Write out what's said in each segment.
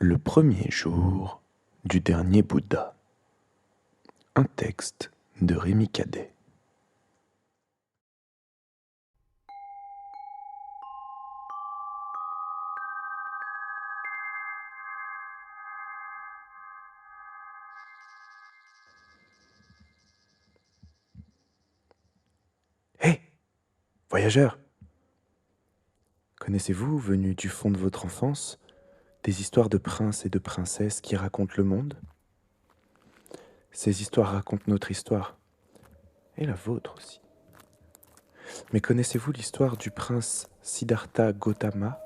Le premier jour du dernier Bouddha. Un texte de Rémi Cadet. Hé, voyageurs! Connaissez-vous, venus du fond de votre enfance, des histoires de princes et de princesses qui racontent le monde? Ces histoires racontent notre histoire, et la vôtre aussi. Mais connaissez-vous l'histoire du prince Siddhartha Gautama?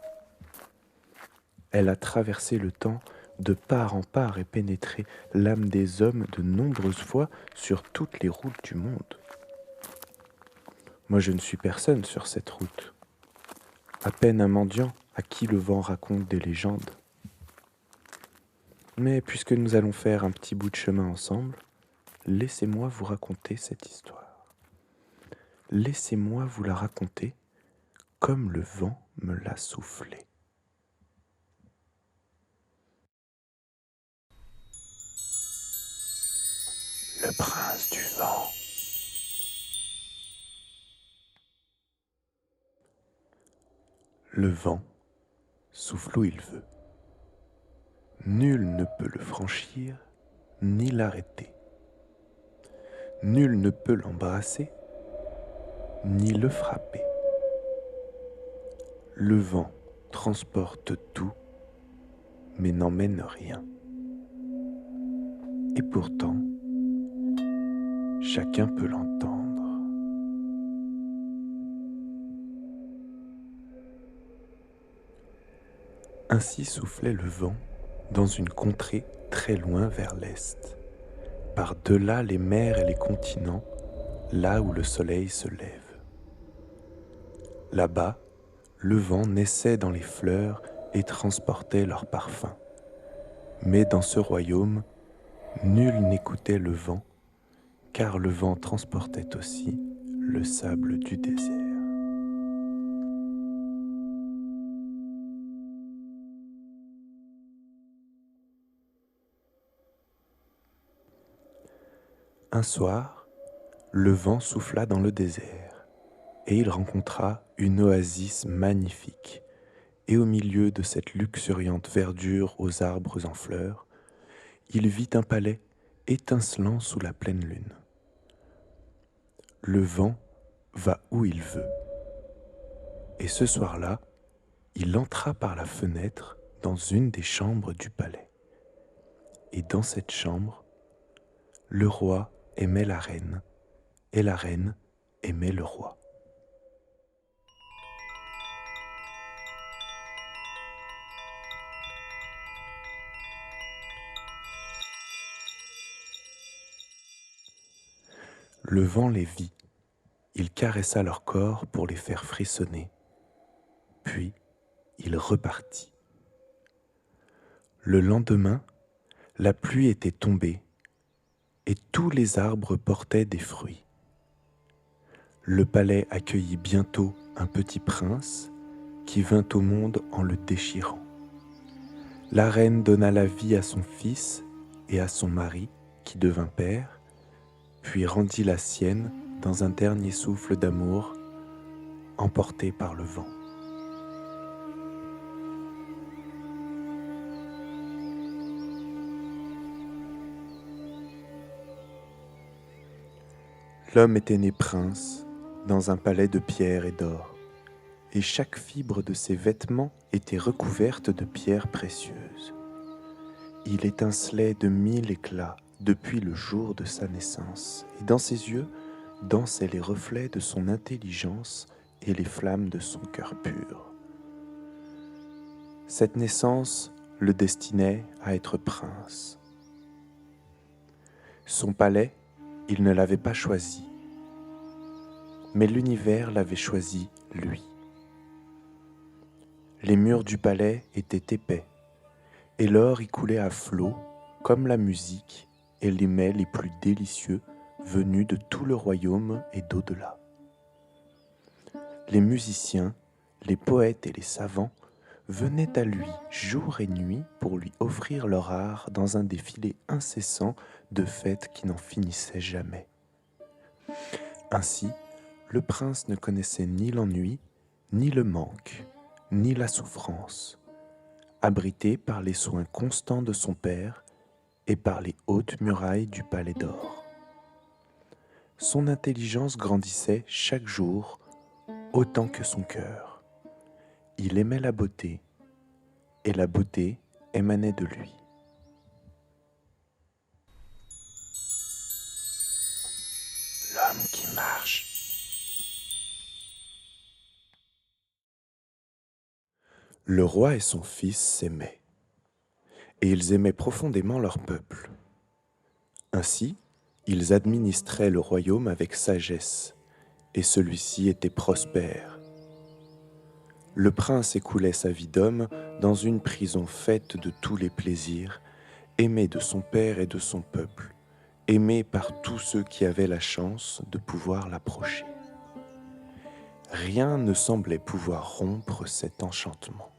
Elle a traversé le temps de part en part et pénétré l'âme des hommes de nombreuses fois sur toutes les routes du monde. Moi, je ne suis personne sur cette route, à peine un mendiant à qui le vent raconte des légendes. Mais puisque nous allons faire un petit bout de chemin ensemble, laissez-moi vous raconter cette histoire. Laissez-moi vous la raconter comme le vent me l'a soufflé. Le prince du vent. Le vent souffle où il veut. Nul ne peut le franchir ni l'arrêter. Nul ne peut l'embrasser ni le frapper. Le vent transporte tout, mais n'emmène rien. Et pourtant, chacun peut l'entendre. Ainsi soufflait le vent dans une contrée très loin vers l'est, par-delà les mers et les continents, là où le soleil se lève. Là-bas, le vent naissait dans les fleurs et transportait leur parfum. Mais dans ce royaume, nul n'écoutait le vent, car le vent transportait aussi le sable du désert. Un soir, le vent souffla dans le désert, et il rencontra une oasis magnifique, et au milieu de cette luxuriante verdure aux arbres en fleurs, il vit un palais étincelant sous la pleine lune. Le vent va où il veut, et ce soir-là, il entra par la fenêtre dans une des chambres du palais. Et dans cette chambre, le roi aimait la reine, et la reine aimait le roi. Le vent les vit, il caressa leur corps pour les faire frissonner, puis il repartit. Le lendemain, la pluie était tombée, et tous les arbres portaient des fruits. Le palais accueillit bientôt un petit prince qui vint au monde en le déchirant. La reine donna la vie à son fils et à son mari qui devint père, puis rendit la sienne dans un dernier souffle d'amour, emporté par le vent. L'homme était né prince dans un palais de pierre et d'or, et chaque fibre de ses vêtements était recouverte de pierres précieuses. Il étincelait de 1000 éclats depuis le jour de sa naissance, et dans ses yeux dansaient les reflets de son intelligence et les flammes de son cœur pur. Cette naissance le destinait à être prince. Son palais, il ne l'avait pas choisi, mais l'univers l'avait choisi lui. Les murs du palais étaient épais, et l'or y coulait à flots, comme la musique et les mets les plus délicieux venus de tout le royaume et d'au-delà. Les musiciens, les poètes et les savants venaient à lui jour et nuit pour lui offrir leur art dans un défilé incessant de fêtes qui n'en finissaient jamais. Ainsi, le prince ne connaissait ni l'ennui, ni le manque, ni la souffrance, abrité par les soins constants de son père et par les hautes murailles du palais d'or. Son intelligence grandissait chaque jour autant que son cœur. Il aimait la beauté, et la beauté émanait de lui. L'homme qui marche. Le roi et son fils s'aimaient, et ils aimaient profondément leur peuple. Ainsi, ils administraient le royaume avec sagesse, et celui-ci était prospère. Le prince écoulait sa vie d'homme dans une prison faite de tous les plaisirs, aimé de son père et de son peuple, aimé par tous ceux qui avaient la chance de pouvoir l'approcher. Rien ne semblait pouvoir rompre cet enchantement.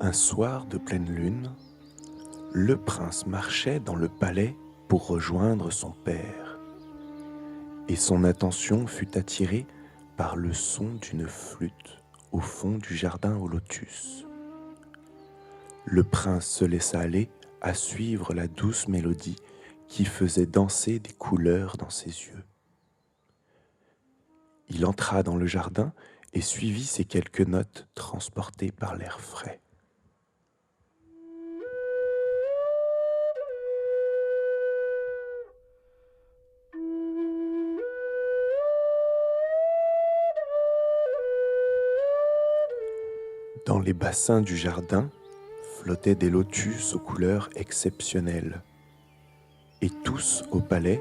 Un soir de pleine lune, le prince marchait dans le palais pour rejoindre son père, et son attention fut attirée par le son d'une flûte au fond du jardin aux lotus. Le prince se laissa aller à suivre la douce mélodie qui faisait danser des couleurs dans ses yeux. Il entra dans le jardin et suivit ces quelques notes transportées par l'air frais. Dans les bassins du jardin flottaient des lotus aux couleurs exceptionnelles, et tous au palais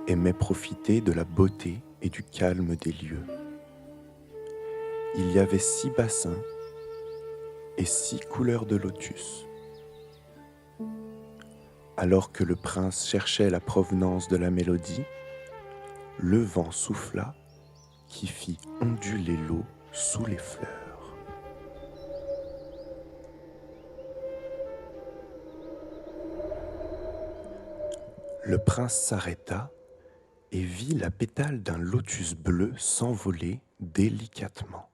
aimaient profiter de la beauté et du calme des lieux. Il y avait 6 bassins et 6 couleurs de lotus. Alors que le prince cherchait la provenance de la mélodie, le vent souffla qui fit onduler l'eau sous les fleurs. Le prince s'arrêta et vit la pétale d'un lotus bleu s'envoler délicatement.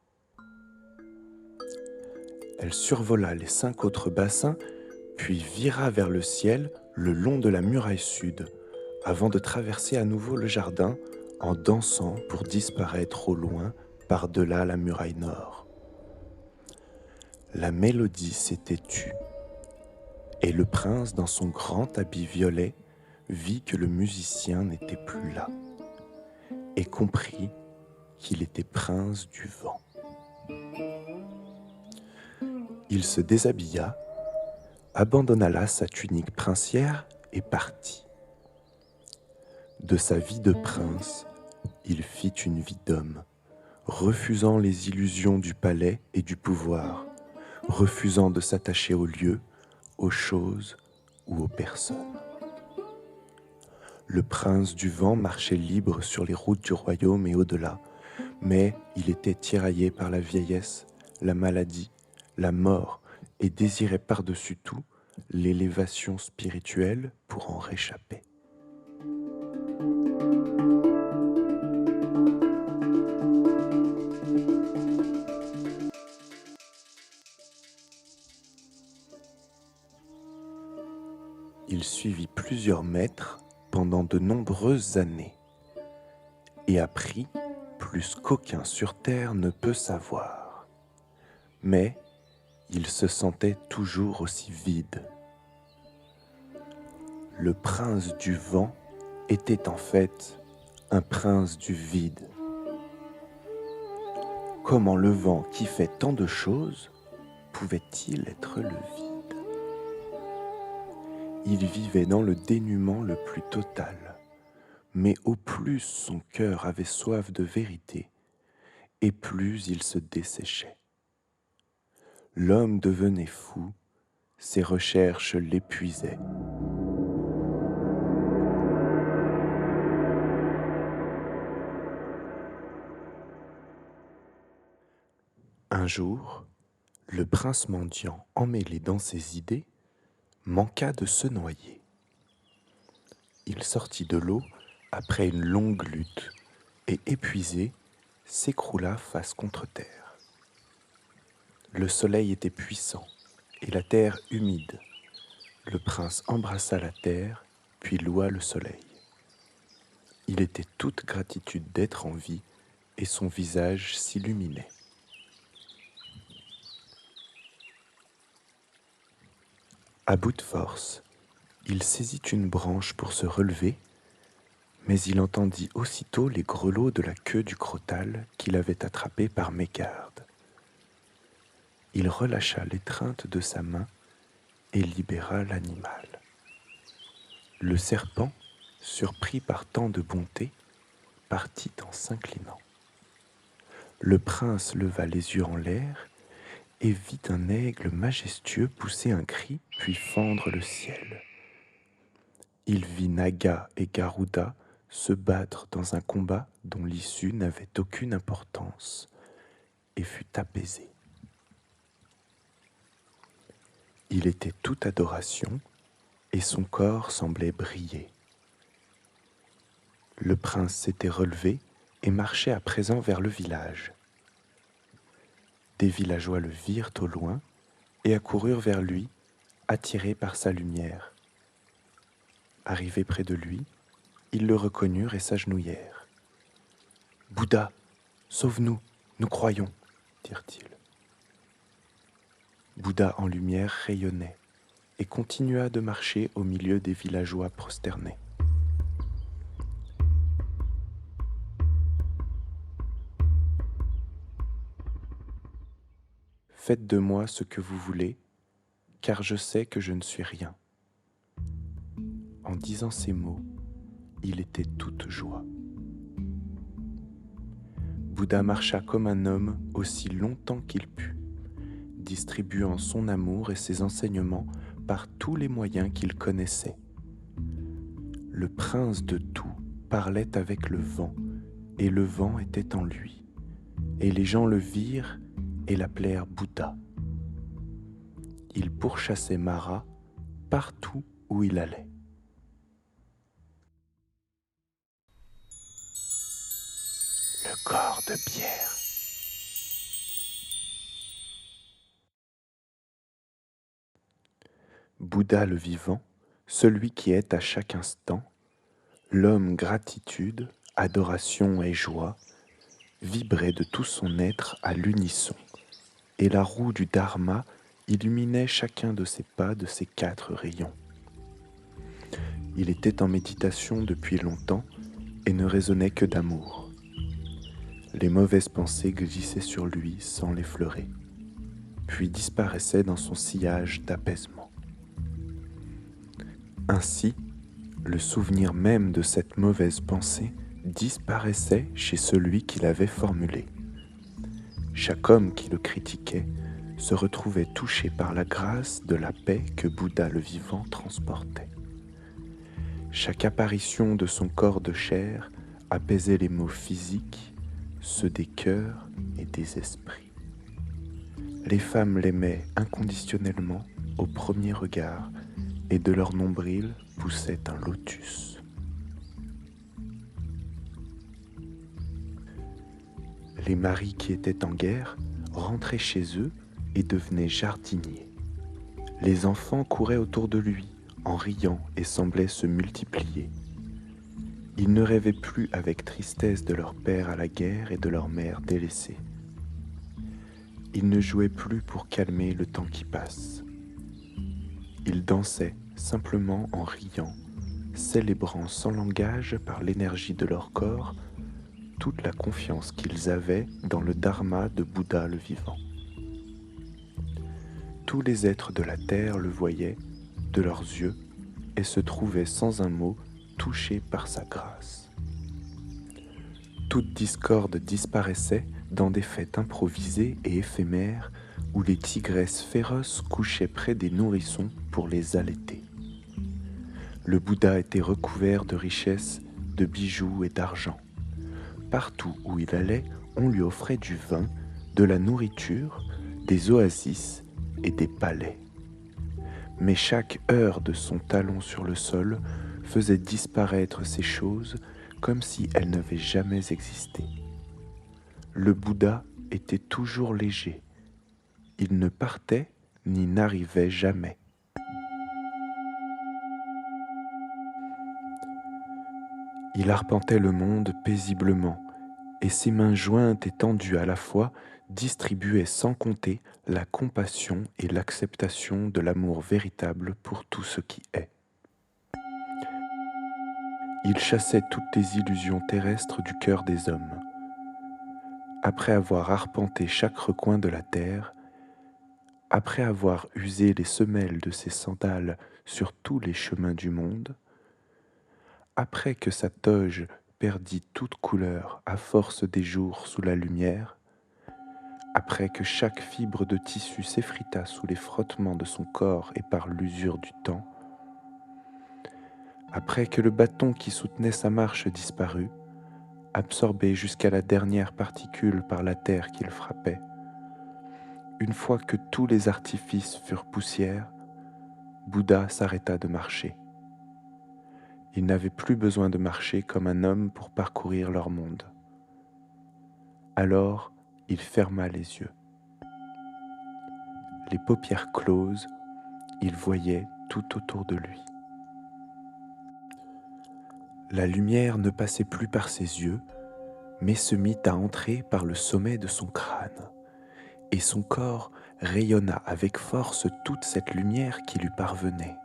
Elle survola les 5 autres bassins, puis vira vers le ciel le long de la muraille sud, avant de traverser à nouveau le jardin en dansant pour disparaître au loin par-delà la muraille nord. La mélodie s'était tue, et le prince, dans son grand habit violet, vit que le musicien n'était plus là, et comprit qu'il était prince du vent. Il se déshabilla, abandonna là sa tunique princière et partit. De sa vie de prince, il fit une vie d'homme, refusant les illusions du palais et du pouvoir, refusant de s'attacher aux lieux, aux choses ou aux personnes. Le prince du vent marchait libre sur les routes du royaume et au-delà, mais il était tiraillé par la vieillesse, la maladie, la mort et désirait par-dessus tout l'élévation spirituelle pour en réchapper. Il suivit plusieurs maîtres pendant de nombreuses années et apprit plus qu'aucun sur terre ne peut savoir. Mais il se sentait toujours aussi vide. Le prince du vent était en fait un prince du vide. Comment le vent qui fait tant de choses pouvait-il être le vide? Il vivait dans le dénuement le plus total, mais au plus son cœur avait soif de vérité, et plus il se desséchait. L'homme devenait fou, ses recherches l'épuisaient. Un jour, le prince mendiant, emmêlé dans ses idées, manqua de se noyer. Il sortit de l'eau après une longue lutte et, épuisé, s'écroula face contre terre. Le soleil était puissant et la terre humide. Le prince embrassa la terre, puis loua le soleil. Il était toute gratitude d'être en vie et son visage s'illuminait. À bout de force, il saisit une branche pour se relever, mais il entendit aussitôt les grelots de la queue du crotale qu'il avait attrapé par mégarde. Il relâcha l'étreinte de sa main et libéra l'animal. Le serpent, surpris par tant de bonté, partit en s'inclinant. Le prince leva les yeux en l'air et vit un aigle majestueux pousser un cri puis fendre le ciel. Il vit Naga et Garuda se battre dans un combat dont l'issue n'avait aucune importance et fut apaisé. Il était tout adoration et son corps semblait briller. Le prince s'était relevé et marchait à présent vers le village. Des villageois le virent au loin et accoururent vers lui, attirés par sa lumière. Arrivés près de lui, ils le reconnurent et s'agenouillèrent. « Bouddha, sauve-nous, nous croyons, » dirent-ils. Bouddha en lumière rayonnait et continua de marcher au milieu des villageois prosternés. Faites de moi ce que vous voulez, car je sais que je ne suis rien. En disant ces mots, il était toute joie. Bouddha marcha comme un homme aussi longtemps qu'il put, distribuant son amour et ses enseignements par tous les moyens qu'il connaissait. Le prince de tout parlait avec le vent, et le vent était en lui, et les gens le virent et l'appelèrent Bouddha. Il pourchassait Mara partout où il allait. Le corps de pierre. Bouddha le vivant, celui qui est à chaque instant, l'homme gratitude, adoration et joie, vibrait de tout son être à l'unisson, et la roue du Dharma illuminait chacun de ses pas de ses 4 rayons. Il était en méditation depuis longtemps et ne raisonnait que d'amour. Les mauvaises pensées glissaient sur lui sans l'effleurer, puis disparaissaient dans son sillage d'apaisement. Ainsi, le souvenir même de cette mauvaise pensée disparaissait chez celui qui l'avait formulée. Chaque homme qui le critiquait se retrouvait touché par la grâce de la paix que Bouddha le vivant transportait. Chaque apparition de son corps de chair apaisait les maux physiques, ceux des cœurs et des esprits. Les femmes l'aimaient inconditionnellement au premier regard et de leur nombril poussait un lotus. Les maris qui étaient en guerre rentraient chez eux et devenaient jardiniers. Les enfants couraient autour de lui en riant et semblaient se multiplier. Ils ne rêvaient plus avec tristesse de leur père à la guerre et de leur mère délaissée. Ils ne jouaient plus pour calmer le temps qui passe. Ils dansaient simplement en riant, célébrant sans langage par l'énergie de leur corps toute la confiance qu'ils avaient dans le Dharma de Bouddha le vivant. Tous les êtres de la terre le voyaient de leurs yeux et se trouvaient sans un mot touchés par sa grâce. Toute discorde disparaissait dans des fêtes improvisées et éphémères où les tigresses féroces couchaient près des nourrissons pour les allaiter. Le Bouddha était recouvert de richesses, de bijoux et d'argent. Partout où il allait, on lui offrait du vin, de la nourriture, des oasis et des palais. Mais chaque heure de son talon sur le sol faisait disparaître ces choses comme si elles n'avaient jamais existé. Le Bouddha était toujours léger. Il ne partait ni n'arrivait jamais. Il arpentait le monde paisiblement, et ses mains jointes et tendues à la fois distribuaient sans compter la compassion et l'acceptation de l'amour véritable pour tout ce qui est. Il chassait toutes les illusions terrestres du cœur des hommes. Après avoir arpenté chaque recoin de la terre, après avoir usé les semelles de ses sandales sur tous les chemins du monde, après que sa toge perdit toute couleur à force des jours sous la lumière, après que chaque fibre de tissu s'effrita sous les frottements de son corps et par l'usure du temps, après que le bâton qui soutenait sa marche disparut, absorbé jusqu'à la dernière particule par la terre qu'il frappait, une fois que tous les artifices furent poussière, Bouddha s'arrêta de marcher. Il n'avait plus besoin de marcher comme un homme pour parcourir leur monde. Alors, il ferma les yeux. Les paupières closes, il voyait tout autour de lui. La lumière ne passait plus par ses yeux, mais se mit à entrer par le sommet de son crâne, et son corps rayonna avec force toute cette lumière qui lui parvenait.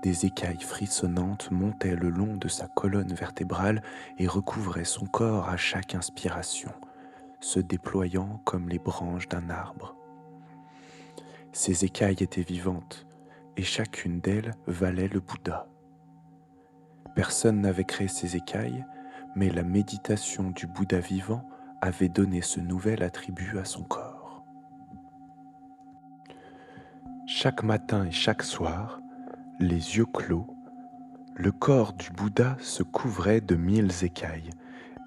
Des écailles frissonnantes montaient le long de sa colonne vertébrale et recouvraient son corps à chaque inspiration, se déployant comme les branches d'un arbre. Ces écailles étaient vivantes, et chacune d'elles valait le Bouddha. Personne n'avait créé ces écailles, mais la méditation du Bouddha vivant avait donné ce nouvel attribut à son corps. Chaque matin et chaque soir, les yeux clos, le corps du Bouddha se couvrait de 1000 écailles,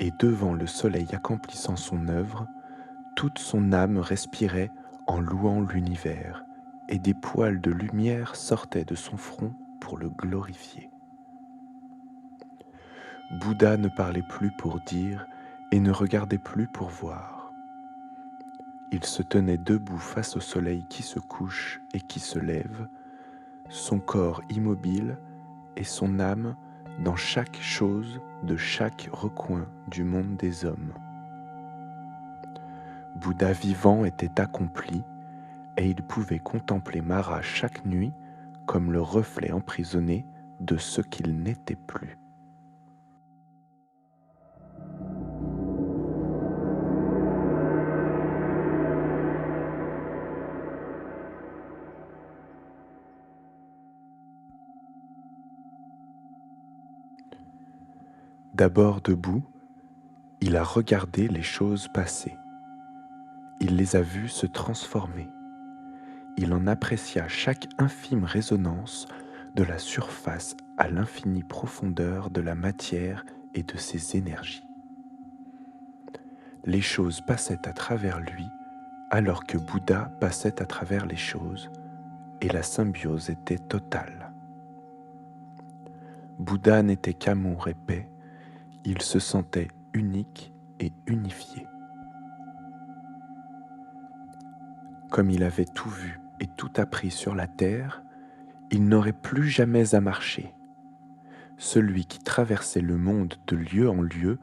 et devant le soleil accomplissant son œuvre, toute son âme respirait en louant l'univers, et des poils de lumière sortaient de son front pour le glorifier. Bouddha ne parlait plus pour dire et ne regardait plus pour voir. Il se tenait debout face au soleil qui se couche et qui se lève, son corps immobile et son âme dans chaque chose de chaque recoin du monde des hommes. Bouddha vivant était accompli et il pouvait contempler Mara chaque nuit comme le reflet emprisonné de ce qu'il n'était plus. D'abord debout, il a regardé les choses passer. Il les a vues se transformer. Il en apprécia chaque infime résonance de la surface à l'infinie profondeur de la matière et de ses énergies. Les choses passaient à travers lui alors que Bouddha passait à travers les choses et la symbiose était totale. Bouddha n'était qu'amour et paix, il se sentait unique et unifié. Comme il avait tout vu et tout appris sur la terre, il n'aurait plus jamais à marcher. Celui qui traversait le monde de lieu en lieu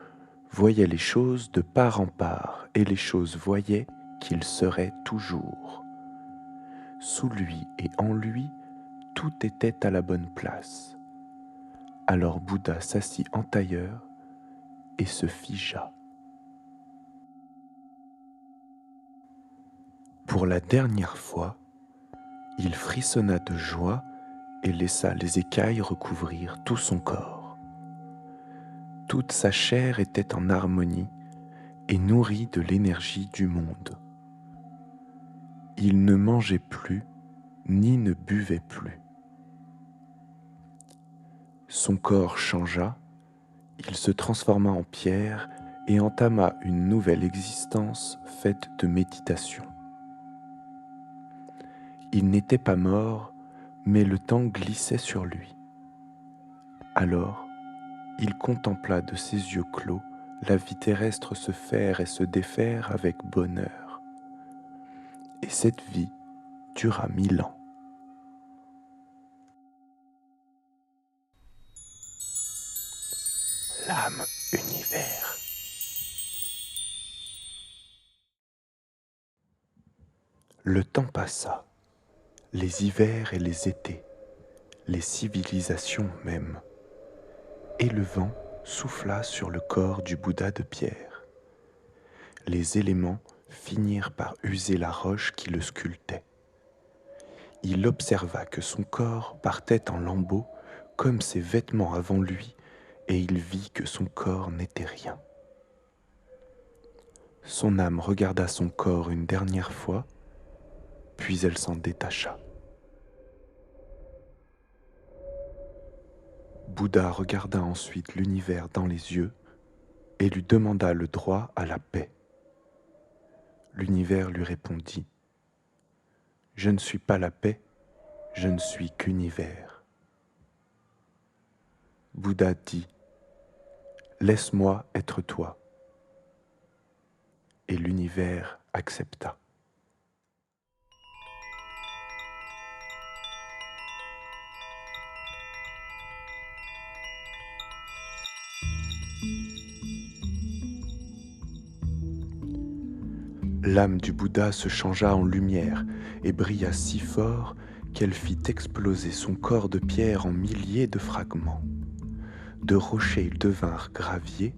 voyait les choses de part en part, et les choses voyaient qu'il serait toujours. Sous lui et en lui, tout était à la bonne place. Alors Bouddha s'assit en tailleur et se figea. Pour la dernière fois, il frissonna de joie et laissa les écailles recouvrir tout son corps. Toute sa chair était en harmonie et nourrie de l'énergie du monde. Il ne mangeait plus ni ne buvait plus. Son corps changea, il se transforma en pierre et entama une nouvelle existence faite de méditation. Il n'était pas mort, mais le temps glissait sur lui. Alors, il contempla de ses yeux clos la vie terrestre se faire et se défaire avec bonheur. Et cette vie dura 1000 ans. L'âme univers. Le temps passa, les hivers et les étés, les civilisations même, et le vent souffla sur le corps du Bouddha de pierre. Les éléments finirent par user la roche qui le sculptait. Il observa que son corps partait en lambeaux comme ses vêtements avant lui, et il vit que son corps n'était rien. Son âme regarda son corps une dernière fois, puis elle s'en détacha. Bouddha regarda ensuite l'univers dans les yeux et lui demanda le droit à la paix. L'univers lui répondit : « Je ne suis pas la paix, je ne suis qu'univers. » Bouddha dit : « Laisse-moi être toi. » Et l'univers accepta. L'âme du Bouddha se changea en lumière et brilla si fort qu'elle fit exploser son corps de pierre en milliers de fragments. De rochers ils devinrent gravier,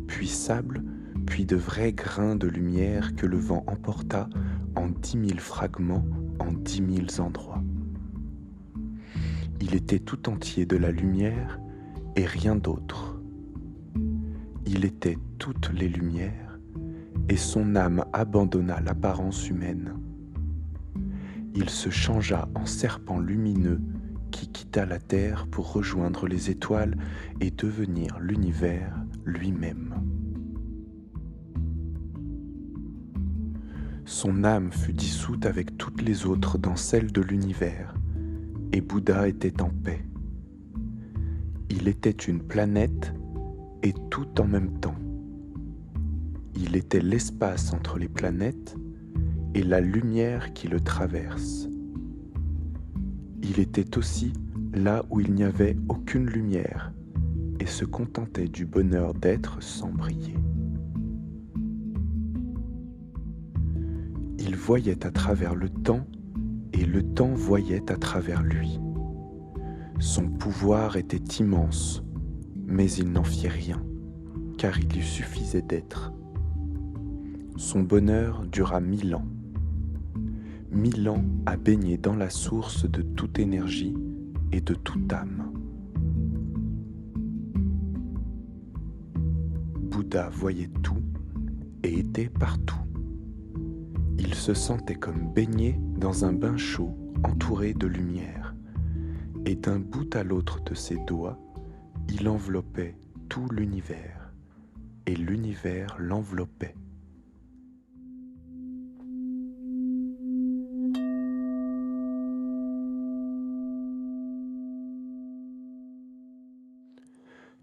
puis sable, puis de vrais grains de lumière que le vent emporta en 10 000 fragments en 10 000 endroits. Il était tout entier de la lumière et rien d'autre. Il était toutes les lumières et son âme abandonna l'apparence humaine. Il se changea en serpent lumineux qui quitta la terre pour rejoindre les étoiles et devenir l'univers lui-même. Son âme fut dissoute avec toutes les autres dans celle de l'univers, et Bouddha était en paix. Il était une planète et tout en même temps. Il était l'espace entre les planètes et la lumière qui le traverse. Il était aussi là où il n'y avait aucune lumière et se contentait du bonheur d'être sans briller. Il voyait à travers le temps et le temps voyait à travers lui. Son pouvoir était immense, mais il n'en fit rien, car il lui suffisait d'être. Son bonheur dura 1000 ans. 1000 ans à baigner dans la source de toute énergie et de toute âme. Bouddha voyait tout et était partout. Il se sentait comme baigné dans un bain chaud entouré de lumière, et d'un bout à l'autre de ses doigts, il enveloppait tout l'univers, et l'univers l'enveloppait.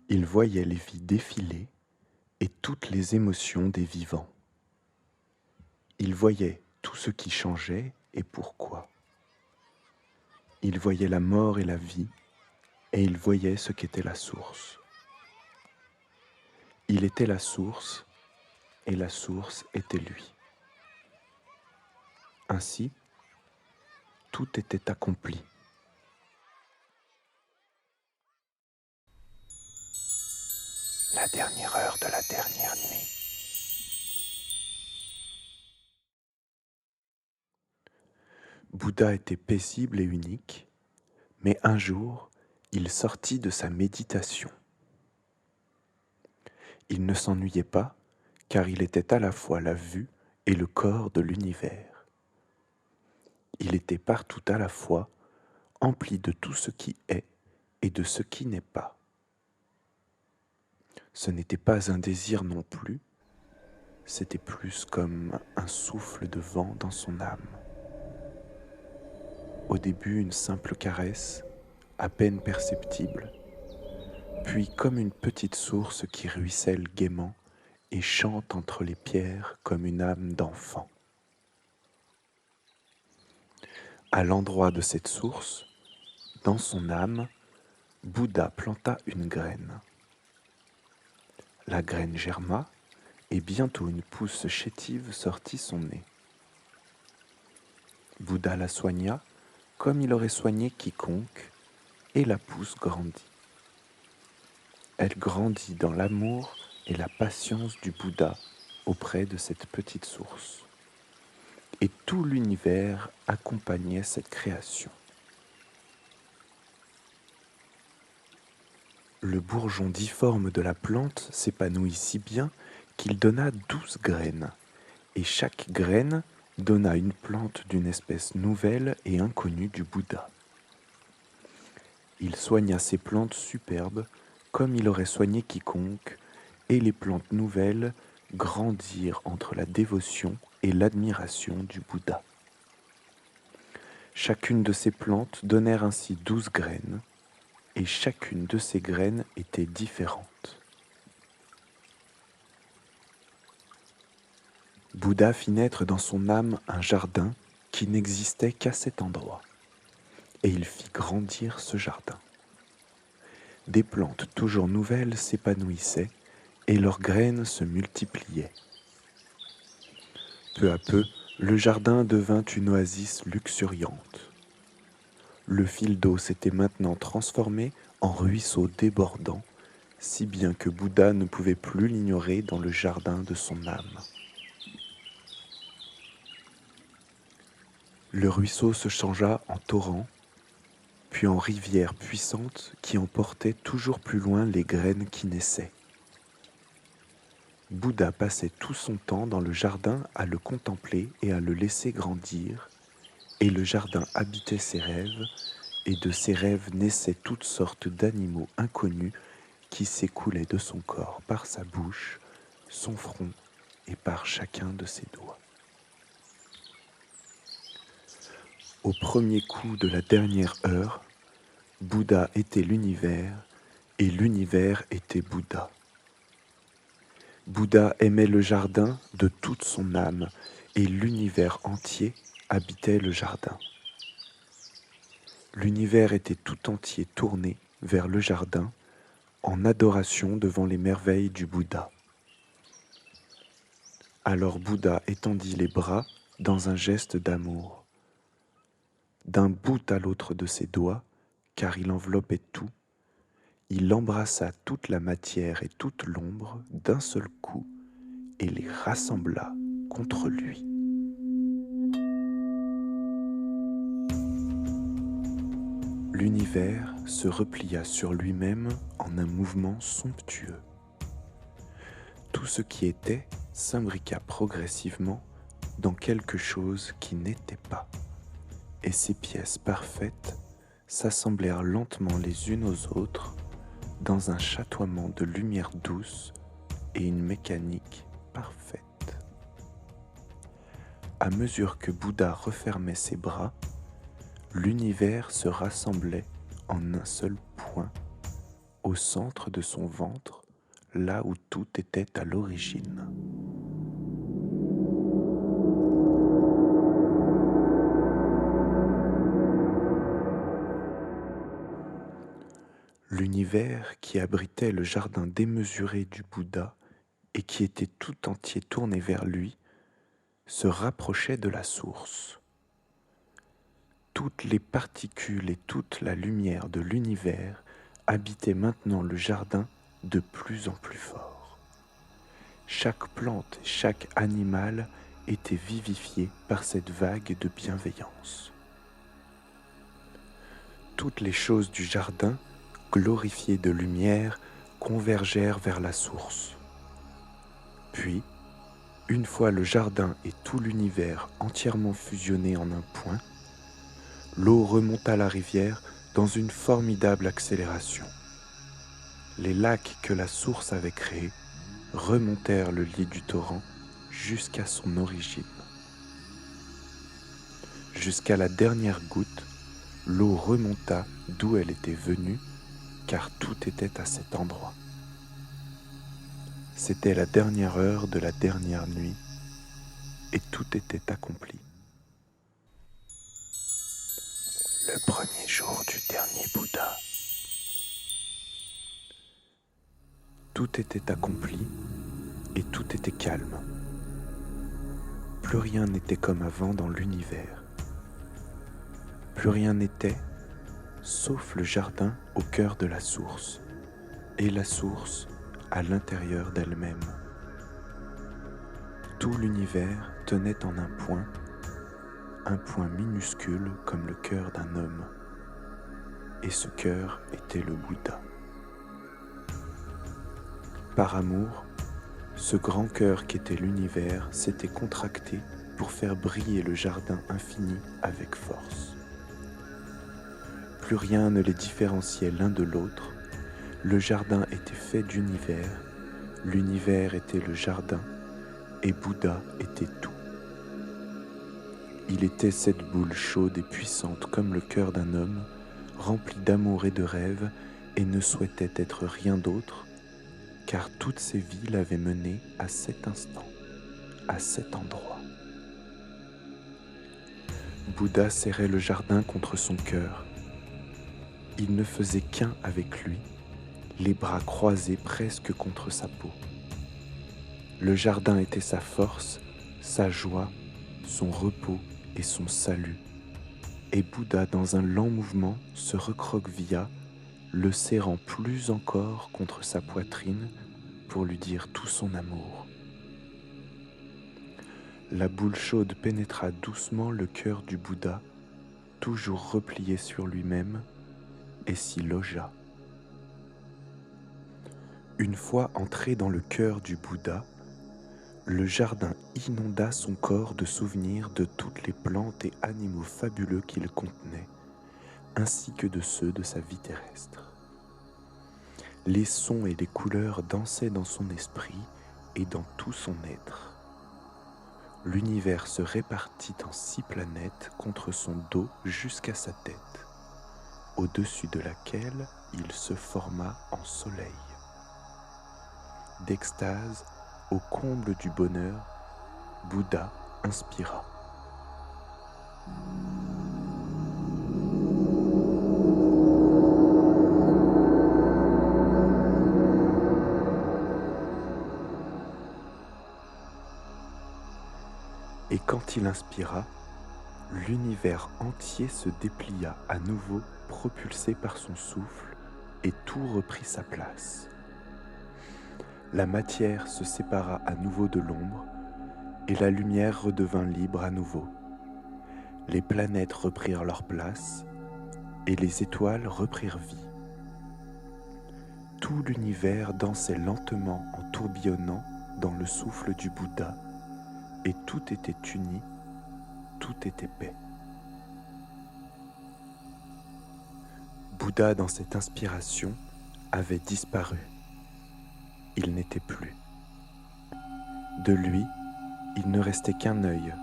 Il voyait les vies défiler et toutes les émotions des vivants. Il voyait tout ce qui changeait et pourquoi. Il voyait la mort et la vie, et il voyait ce qu'était la source. Il était la source, et la source était lui. Ainsi, tout était accompli. La dernière heure de la dernière nuit. Bouddha était paisible et unique, mais un jour, il sortit de sa méditation. Il ne s'ennuyait pas, car il était à la fois la vue et le corps de l'univers. Il était partout à la fois, empli de tout ce qui est et de ce qui n'est pas. Ce n'était pas un désir non plus, c'était plus comme un souffle de vent dans son âme. Au début, une simple caresse, à peine perceptible, puis comme une petite source qui ruisselle gaiement et chante entre les pierres comme une âme d'enfant. À l'endroit de cette source, dans son âme, Bouddha planta une graine. La graine germa et bientôt une pousse chétive sortit son nez. Bouddha la soigna comme il aurait soigné quiconque et la pousse grandit. Elle grandit dans l'amour et la patience du Bouddha auprès de cette petite source. Et tout l'univers accompagnait cette création. Le bourgeon difforme de la plante s'épanouit si bien qu'il donna 12 graines, et chaque graine donna une plante d'une espèce nouvelle et inconnue du Bouddha. Il soigna ces plantes superbes comme il aurait soigné quiconque, et les plantes nouvelles grandirent entre la dévotion et l'admiration du Bouddha. Chacune de ces plantes donnèrent ainsi 12 graines, et chacune de ces graines était différente. Bouddha fit naître dans son âme un jardin qui n'existait qu'à cet endroit, et il fit grandir ce jardin. Des plantes toujours nouvelles s'épanouissaient, et leurs graines se multipliaient. Peu à peu, le jardin devint une oasis luxuriante. Le fil d'eau s'était maintenant transformé en ruisseau débordant, si bien que Bouddha ne pouvait plus l'ignorer dans le jardin de son âme. Le ruisseau se changea en torrent, puis en rivière puissante qui emportait toujours plus loin les graines qui naissaient. Bouddha passait tout son temps dans le jardin à le contempler et à le laisser grandir, et le jardin habitait ses rêves, et de ses rêves naissaient toutes sortes d'animaux inconnus qui s'écoulaient de son corps par sa bouche, son front et par chacun de ses doigts. Au premier coup de la dernière heure, Bouddha était l'univers et l'univers était Bouddha. Bouddha aimait le jardin de toute son âme et l'univers entier habitait le jardin. L'univers était tout entier tourné vers le jardin en adoration devant les merveilles du Bouddha. Alors Bouddha étendit les bras dans un geste d'amour. D'un bout à l'autre de ses doigts, car il enveloppait tout, il embrassa toute la matière et toute l'ombre d'un seul coup et les rassembla contre lui. L'univers se replia sur lui-même en un mouvement somptueux. Tout ce qui était s'imbriqua progressivement dans quelque chose qui n'était pas, et ces pièces parfaites s'assemblèrent lentement les unes aux autres dans un chatoiement de lumière douce et une mécanique parfaite. À mesure que Bouddha refermait ses bras, l'univers se rassemblait en un seul point, au centre de son ventre, là où tout était à l'origine. L'univers qui abritait le jardin démesuré du Bouddha et qui était tout entier tourné vers lui se rapprochait de la source. Toutes les particules et toute la lumière de l'univers habitaient maintenant le jardin de plus en plus fort. Chaque plante et chaque animal était vivifié par cette vague de bienveillance. Toutes les choses du jardin, glorifiées de lumière, convergèrent vers la source. Puis, une fois le jardin et tout l'univers entièrement fusionnés en un point, l'eau remonta la rivière dans une formidable accélération. Les lacs que la source avait créés remontèrent le lit du torrent jusqu'à son origine. Jusqu'à la dernière goutte, l'eau remonta d'où elle était venue, car tout était à cet endroit. C'était la dernière heure de la dernière nuit, et tout était accompli. Le premier jour du dernier Bouddha. Tout était accompli et tout était calme. Plus rien n'était comme avant dans l'univers. Plus rien n'était, sauf le jardin au cœur de la source, et la source à l'intérieur d'elle-même. Tout l'univers tenait en un point minuscule comme le cœur d'un homme, et ce cœur était le Bouddha. Par amour, ce grand cœur qu'était l'univers s'était contracté pour faire briller le jardin infini avec force. Plus rien ne les différenciait l'un de l'autre, le jardin était fait d'univers, l'univers était le jardin, et Bouddha était tout. Il était cette boule chaude et puissante comme le cœur d'un homme, rempli d'amour et de rêves, et ne souhaitait être rien d'autre, car toutes ses vies l'avaient mené à cet instant, à cet endroit. Bouddha serrait le jardin contre son cœur. Il ne faisait qu'un avec lui, les bras croisés presque contre sa peau. Le jardin était sa force, sa joie, son repos et son salut. Et Bouddha, dans un lent mouvement, se recroquevilla, le serrant plus encore contre sa poitrine pour lui dire tout son amour. La boule chaude pénétra doucement le cœur du Bouddha, toujours replié sur lui-même, et s'y logea. Une fois entré dans le cœur du Bouddha, le jardin inonda son corps de souvenirs de toutes les plantes et animaux fabuleux qu'il contenait, ainsi que de ceux de sa vie terrestre. Les sons et les couleurs dansaient dans son esprit et dans tout son être. L'univers se répartit en 6 planètes contre son dos jusqu'à sa tête, au-dessus de laquelle il se forma en soleil. D'extase, au comble du bonheur, Bouddha inspira. Et quand il inspira, l'univers entier se déplia à nouveau, propulsé par son souffle, et tout reprit sa place. La matière se sépara à nouveau de l'ombre, et la lumière redevint libre à nouveau. Les planètes reprirent leur place, et les étoiles reprirent vie. Tout l'univers dansait lentement en tourbillonnant dans le souffle du Bouddha, et tout était uni, tout était paix. Bouddha, dans cette inspiration, avait disparu. Il n'était plus. De lui, il ne restait qu'un œil,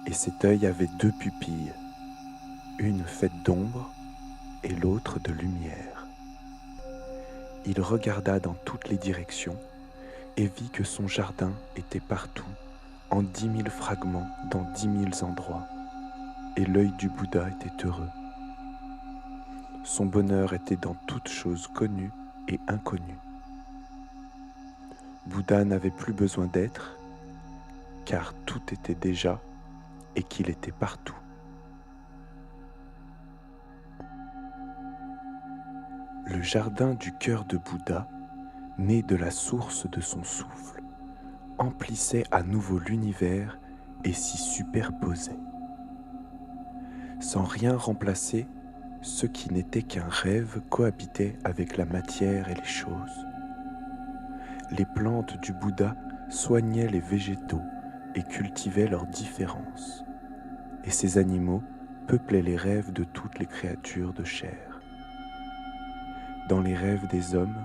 et cet œil avait 2 pupilles, une faite d'ombre et l'autre de lumière. Il regarda dans toutes les directions et vit que son jardin était partout, en 10 000 fragments dans 10 000 endroits, et l'œil du Bouddha était heureux. Son bonheur était dans toutes choses connues et inconnues. Bouddha n'avait plus besoin d'être, car tout était déjà et qu'il était partout. Le jardin du cœur de Bouddha, né de la source de son souffle, emplissait à nouveau l'univers et s'y superposait. Sans rien remplacer, ce qui n'était qu'un rêve cohabitait avec la matière et les choses. Les plantes du Bouddha soignaient les végétaux et cultivaient leurs différences. Et ces animaux peuplaient les rêves de toutes les créatures de chair. Dans les rêves des hommes,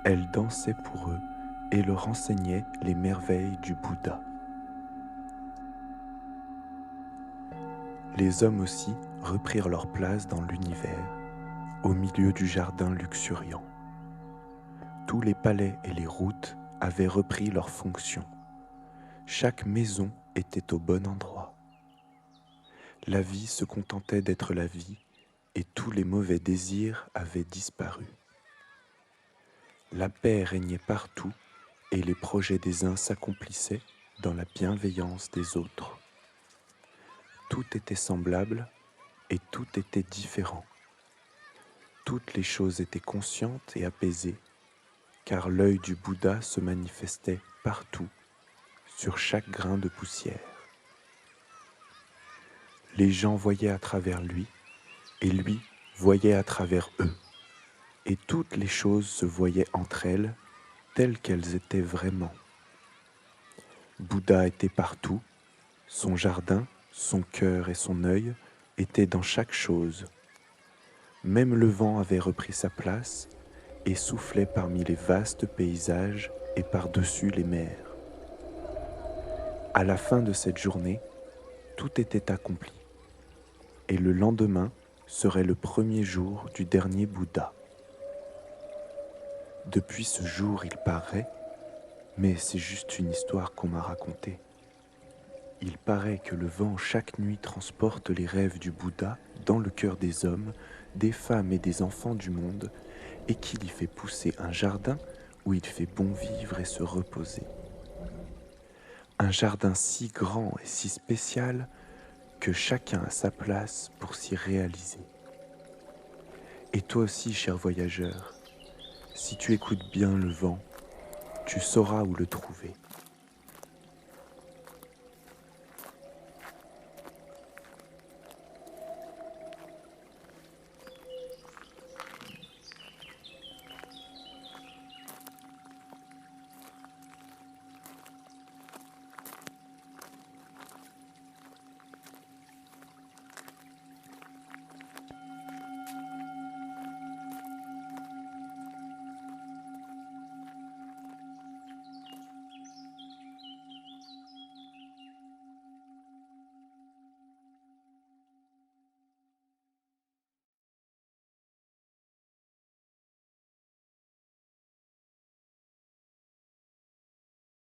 Elle dansait pour eux et leur enseignait les merveilles du Bouddha. Les hommes aussi reprirent leur place dans l'univers, au milieu du jardin luxuriant. Tous les palais et les routes avaient repris leurs fonctions. Chaque maison était au bon endroit. La vie se contentait d'être la vie et tous les mauvais désirs avaient disparu. La paix régnait partout et les projets des uns s'accomplissaient dans la bienveillance des autres. Tout était semblable et tout était différent. Toutes les choses étaient conscientes et apaisées, car l'œil du Bouddha se manifestait partout, sur chaque grain de poussière. Les gens voyaient à travers lui, et lui voyait à travers eux, et toutes les choses se voyaient entre elles, telles qu'elles étaient vraiment. Bouddha était partout, son jardin, son cœur et son œil étaient dans chaque chose. Même le vent avait repris sa place et soufflait parmi les vastes paysages et par-dessus les mers. À la fin de cette journée, tout était accompli, et le lendemain serait le premier jour du dernier Bouddha. Depuis ce jour, il paraît, mais c'est juste une histoire qu'on m'a racontée. Il paraît que le vent chaque nuit transporte les rêves du Bouddha dans le cœur des hommes, des femmes et des enfants du monde, et qu'il y fait pousser un jardin où il fait bon vivre et se reposer. Un jardin si grand et si spécial que chacun a sa place pour s'y réaliser. Et toi aussi, cher voyageur, si tu écoutes bien le vent, tu sauras où le trouver.